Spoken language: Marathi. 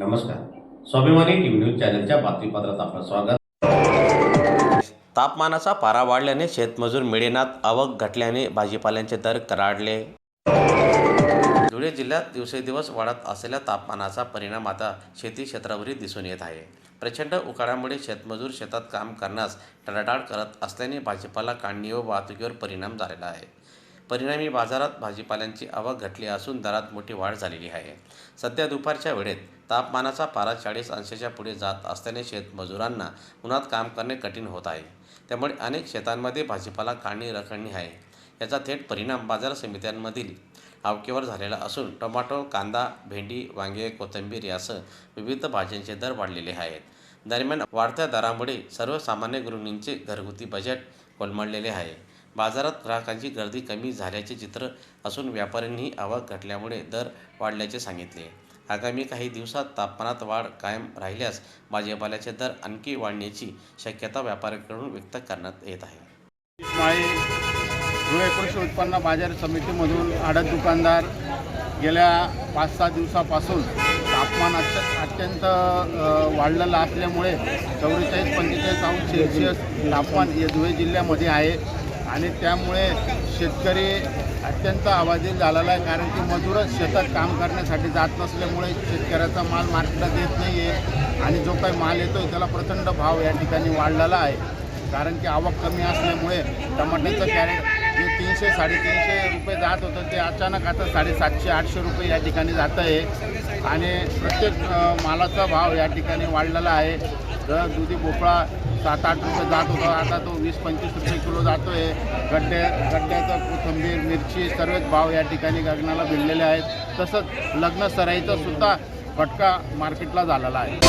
नमस्कार. स्वाभिमानी टीव्ही न्यूज चॅनलच्या बातमीपत्रात आपलं स्वागत. तापमानाचा पारा वाढल्याने शेतमजूर मिळेनात, आवक घटल्याने भाजीपाल्याचे दर कडाडले. धुळे जिल्ह्यात दिवसेंदिवस वाढत असलेल्या तापमानाचा परिणाम आता शेती क्षेत्रावरही दिसून येत आहे. प्रचंड उकाड्यामुळे शेतमजूर शेतात काम करण्यास टाळाटाळ करत असल्याने भाजीपाला काढणी व वाहतुकीवर परिणाम झालेला आहे. परिणामी बाजारात भाजीपाल्यांची आवक घटली असून दरात मोठी वाढ झालेली आहे. सध्या दुपारच्या वेळेत तापमानाचा पारा 40 अंशाच्या पुढे जात असल्याने शेतमजुरांना उन्हात काम करणे कठीण होत आहे. त्यामुळे अनेक शेतांमध्ये भाजीपाला काढणी रखडली आहे. याचा थेट परिणाम बाजार समित्यांमधील आवकेवर झालेला असून टोमॅटो, कांदा, भेंडी, वांगे, कोथिंबीर यासह विविध भाज्यांचे दर वाढलेले आहेत. दरम्यान वाढत्या दरामुळे सर्वसामान्य गृहिणींचे घरगुती बजेट कोलमडलेले आहे. बाजारात ग्राहकांची गर्दी कमी झाल्याचे चित्र असून व्यापाऱ्यांनीही आवक घटल्यामुळे दर वाढल्याचे सांगितले. आगामी काही दिवसात तापमानात वाढ कायम राहिल्यास भाजीपाल्याचे दर आणखी वाढण्याची शक्यता व्यापाऱ्यांकडून व्यक्त करण्यात येत आहे. धुळे कृषी उत्पन्न बाजार समितीमधून आडत दुकानदार गेल्या 5-6 दिवसापासून तापमान अत्यंत वाढलेलं असल्यामुळे 44-45 अंश सेल्सिअस तापमान हे धुळे जिल्ह्यामध्ये आहे आणि त्यामुळे शेतकरी अत्यंत आवाजील झालेला आहे. कारण की मजूरच शेतात काम करण्यासाठी जात नसल्यामुळे शेतकऱ्याचा माल मार्केटात येत नाही आहे आणि जो काही माल येतो आहे त्याला प्रचंड भाव या ठिकाणी वाढलेला आहे. कारण की आवक कमी असल्यामुळे टमाट्याचं कॅरेट जे 300-350 रुपये जात होतं ते अचानक आता 750-800 रुपये या ठिकाणी जातं आहे आणि प्रत्येक मालाचा भाव या ठिकाणी वाढलेला आहे. जर दुधी भोपळा 7-8 रुपये जात होता, आता तो 20-25 रुपये किलो जातो आहे. गड्ड्याचं कोथिंबीर, मिरची सर्वच भाव या ठिकाणी गगनाला भिडलेले आहेत. तसंच लग्न सराईचा सुद्धा फटका मार्केटला झालेला आहे.